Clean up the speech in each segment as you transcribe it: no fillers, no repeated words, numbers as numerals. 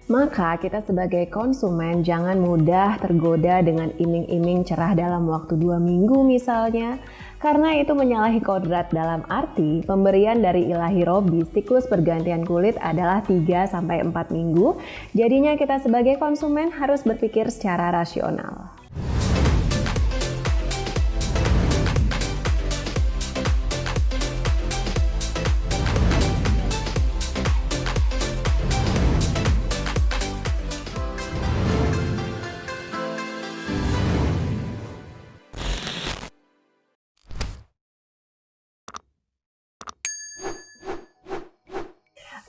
Maka kita sebagai konsumen jangan mudah tergoda dengan iming-iming cerah dalam waktu 2 minggu misalnya, karena itu menyalahi kodrat. Dalam arti pemberian dari ilahi Robbi, siklus pergantian kulit adalah 3-4 minggu, jadinya kita sebagai konsumen harus berpikir secara rasional.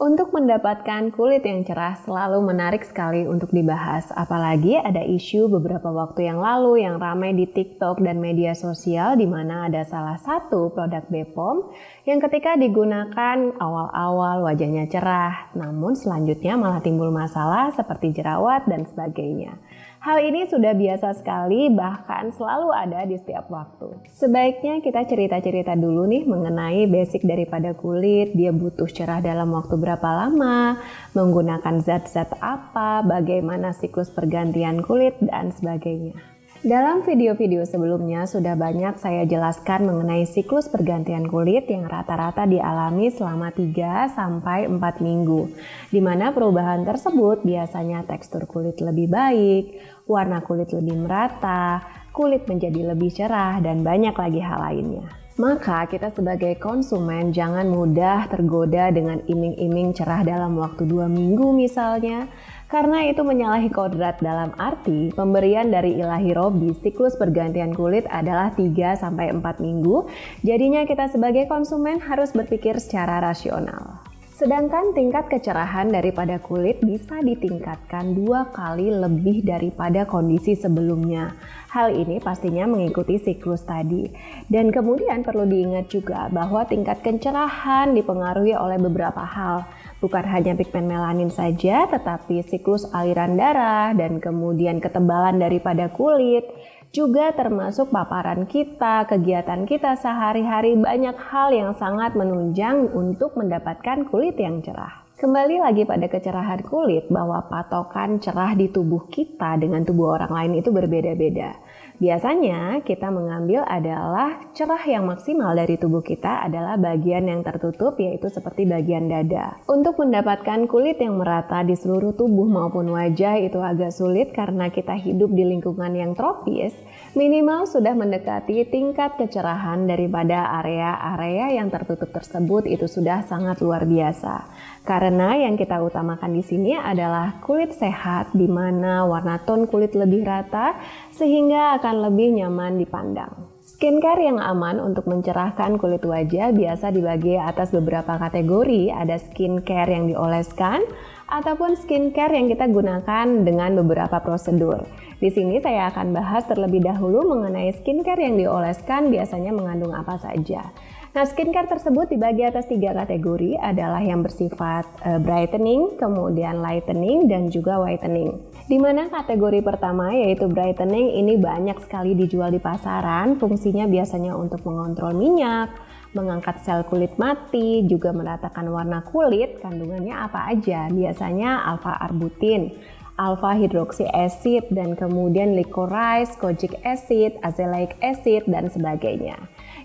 Untuk mendapatkan kulit yang cerah selalu menarik sekali untuk dibahas, apalagi ada isu beberapa waktu yang lalu yang ramai di TikTok dan media sosial di mana ada salah satu produk Bepom yang ketika digunakan awal-awal wajahnya cerah, namun selanjutnya malah timbul masalah seperti jerawat dan sebagainya. Hal ini sudah biasa sekali, bahkan selalu ada di setiap waktu. Sebaiknya kita cerita-cerita dulu nih mengenai basic daripada kulit, dia butuh cerah dalam waktu berapa lama, menggunakan zat-zat apa, bagaimana siklus pergantian kulit, dan sebagainya. Dalam video-video sebelumnya sudah banyak saya jelaskan mengenai siklus pergantian kulit yang rata-rata dialami selama 3-4 minggu, di mana perubahan tersebut biasanya tekstur kulit lebih baik, warna kulit lebih merata, kulit menjadi lebih cerah, dan banyak lagi hal lainnya. Maka kita sebagai konsumen jangan mudah tergoda dengan iming-iming cerah dalam waktu 2 minggu misalnya, karena itu menyalahi kodrat. Dalam arti pemberian dari ilahi Robbi, siklus pergantian kulit adalah 3-4 minggu, jadinya kita sebagai konsumen harus berpikir secara rasional. Sedangkan tingkat kecerahan daripada kulit bisa ditingkatkan 2 kali lebih daripada kondisi sebelumnya. Hal ini pastinya mengikuti siklus tadi. Dan kemudian perlu diingat juga bahwa tingkat kecerahan dipengaruhi oleh beberapa hal. Bukan hanya pigmen melanin saja, tetapi siklus aliran darah dan kemudian ketebalan daripada kulit, juga termasuk paparan kita, kegiatan kita sehari-hari, banyak hal yang sangat menunjang untuk mendapatkan kulit yang cerah. Kembali lagi pada kecerahan kulit, bahwa patokan cerah di tubuh kita dengan tubuh orang lain itu berbeda-beda. Biasanya kita mengambil adalah cerah yang maksimal dari tubuh kita adalah bagian yang tertutup, yaitu seperti bagian dada. Untuk mendapatkan kulit yang merata di seluruh tubuh maupun wajah itu agak sulit karena kita hidup di lingkungan yang tropis, minimal sudah mendekati tingkat kecerahan daripada area-area yang tertutup tersebut itu sudah sangat luar biasa. Karena yang kita utamakan di sini adalah kulit sehat, di mana warna ton kulit lebih rata sehingga akan lebih nyaman dipandang. Skincare yang aman untuk mencerahkan kulit wajah biasa dibagi atas beberapa kategori. Ada skincare yang dioleskan ataupun skincare yang kita gunakan dengan beberapa prosedur. Di sini saya akan bahas terlebih dahulu mengenai skincare yang dioleskan biasanya mengandung apa saja. Nah, skincare tersebut dibagi atas 3 kategori, adalah yang bersifat brightening, kemudian lightening, dan juga whitening. Di mana kategori pertama yaitu brightening ini banyak sekali dijual di pasaran, fungsinya biasanya untuk mengontrol minyak, mengangkat sel kulit mati, juga meratakan warna kulit. Kandungannya apa aja? Biasanya alpha-arbutin, alpha-hydroxy acid, dan kemudian licorice, kojic acid, azelaic acid, dan sebagainya.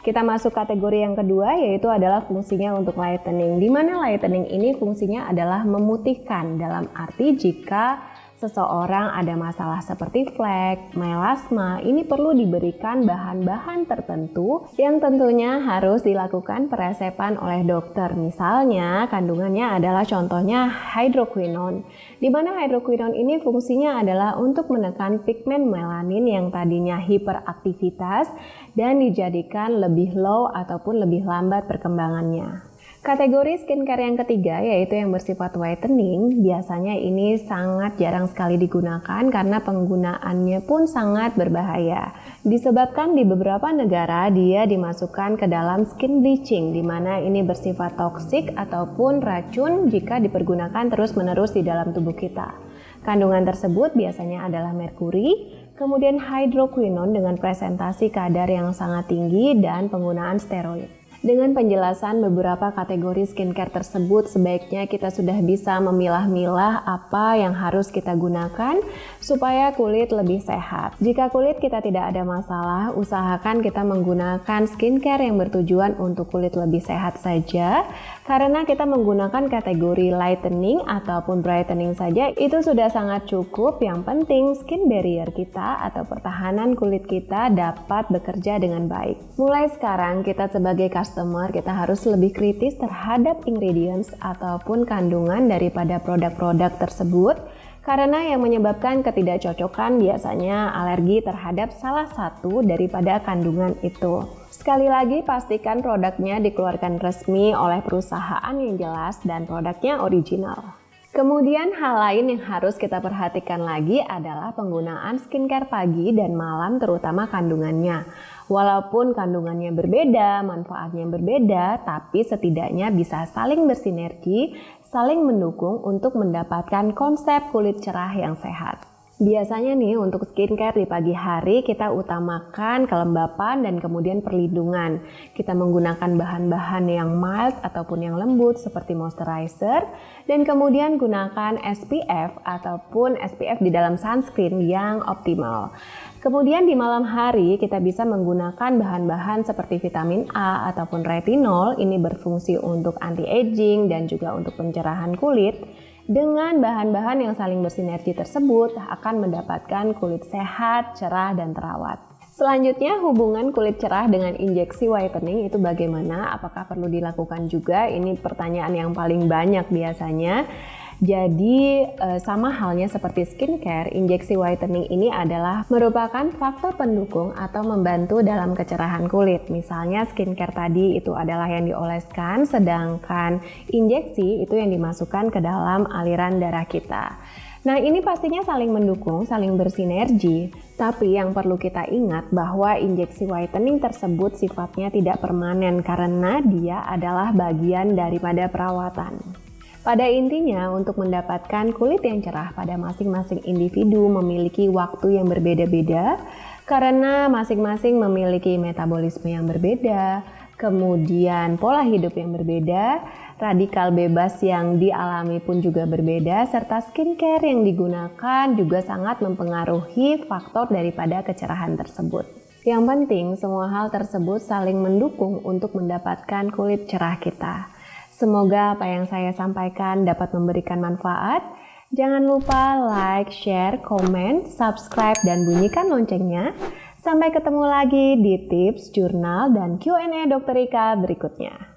Kita masuk kategori yang kedua, yaitu adalah fungsinya untuk lightening. Di mana lightening ini fungsinya adalah memutihkan, dalam arti jika seseorang ada masalah seperti flek, melasma, ini perlu diberikan bahan-bahan tertentu yang tentunya harus dilakukan peresepan oleh dokter. Misalnya kandungannya adalah contohnya hydroquinone, di mana hydroquinone ini fungsinya adalah untuk menekan pigmen melanin yang tadinya hiperaktivitas dan dijadikan lebih low ataupun lebih lambat perkembangannya. Kategori skincare yang ketiga yaitu yang bersifat whitening, biasanya ini sangat jarang sekali digunakan karena penggunaannya pun sangat berbahaya. Disebabkan di beberapa negara dia dimasukkan ke dalam skin bleaching, di mana ini bersifat toksik ataupun racun jika dipergunakan terus-menerus di dalam tubuh kita. Kandungan tersebut biasanya adalah merkuri, kemudian hydroquinone dengan presentasi kadar yang sangat tinggi, dan penggunaan steroid. Dengan penjelasan beberapa kategori skincare tersebut, sebaiknya kita sudah bisa memilah-milah apa yang harus kita gunakan supaya kulit lebih sehat. Jika kulit kita tidak ada masalah, usahakan kita menggunakan skincare yang bertujuan untuk kulit lebih sehat saja. Karena kita menggunakan kategori lightening ataupun brightening saja, itu sudah sangat cukup. Yang penting skin barrier kita atau pertahanan kulit kita dapat bekerja dengan baik. Mulai sekarang kita sebagai customer, kita harus lebih kritis terhadap ingredients ataupun kandungan daripada produk-produk tersebut, karena yang menyebabkan ketidakcocokan biasanya alergi terhadap salah satu daripada kandungan itu. Sekali lagi, pastikan produknya dikeluarkan resmi oleh perusahaan yang jelas dan produknya original. Kemudian hal lain yang harus kita perhatikan lagi adalah penggunaan skincare pagi dan malam, terutama kandungannya. Walaupun kandungannya berbeda, manfaatnya berbeda, tapi setidaknya bisa saling bersinergi, saling mendukung untuk mendapatkan konsep kulit cerah yang sehat. Biasanya nih untuk skincare di pagi hari kita utamakan kelembapan dan kemudian perlindungan. Kita menggunakan bahan-bahan yang mild ataupun yang lembut seperti moisturizer, dan kemudian gunakan SPF ataupun SPF di dalam sunscreen yang optimal. Kemudian di malam hari kita bisa menggunakan bahan-bahan seperti vitamin A ataupun retinol. Ini berfungsi untuk anti-aging dan juga untuk pencerahan kulit. Dengan bahan-bahan yang saling bersinergi tersebut akan mendapatkan kulit sehat, cerah, dan terawat. Selanjutnya, hubungan kulit cerah dengan injeksi whitening itu bagaimana? Apakah perlu dilakukan juga? Ini pertanyaan yang paling banyak biasanya. Jadi sama halnya seperti skincare, injeksi whitening ini adalah merupakan faktor pendukung atau membantu dalam kecerahan kulit. Misalnya skincare tadi itu adalah yang dioleskan, sedangkan injeksi itu yang dimasukkan ke dalam aliran darah kita. Nah, ini pastinya saling mendukung, saling bersinergi. Tapi yang perlu kita ingat bahwa injeksi whitening tersebut sifatnya tidak permanen karena dia adalah bagian daripada perawatan. Pada intinya, untuk mendapatkan kulit yang cerah pada masing-masing individu memiliki waktu yang berbeda-beda karena masing-masing memiliki metabolisme yang berbeda, kemudian pola hidup yang berbeda, radikal bebas yang dialami pun juga berbeda, serta skincare yang digunakan juga sangat mempengaruhi faktor daripada kecerahan tersebut. Yang penting, semua hal tersebut saling mendukung untuk mendapatkan kulit cerah kita. Semoga apa yang saya sampaikan dapat memberikan manfaat. Jangan lupa like, share, komen, subscribe, dan bunyikan loncengnya. Sampai ketemu lagi di tips, jurnal, dan Q&A Dr. Ika berikutnya.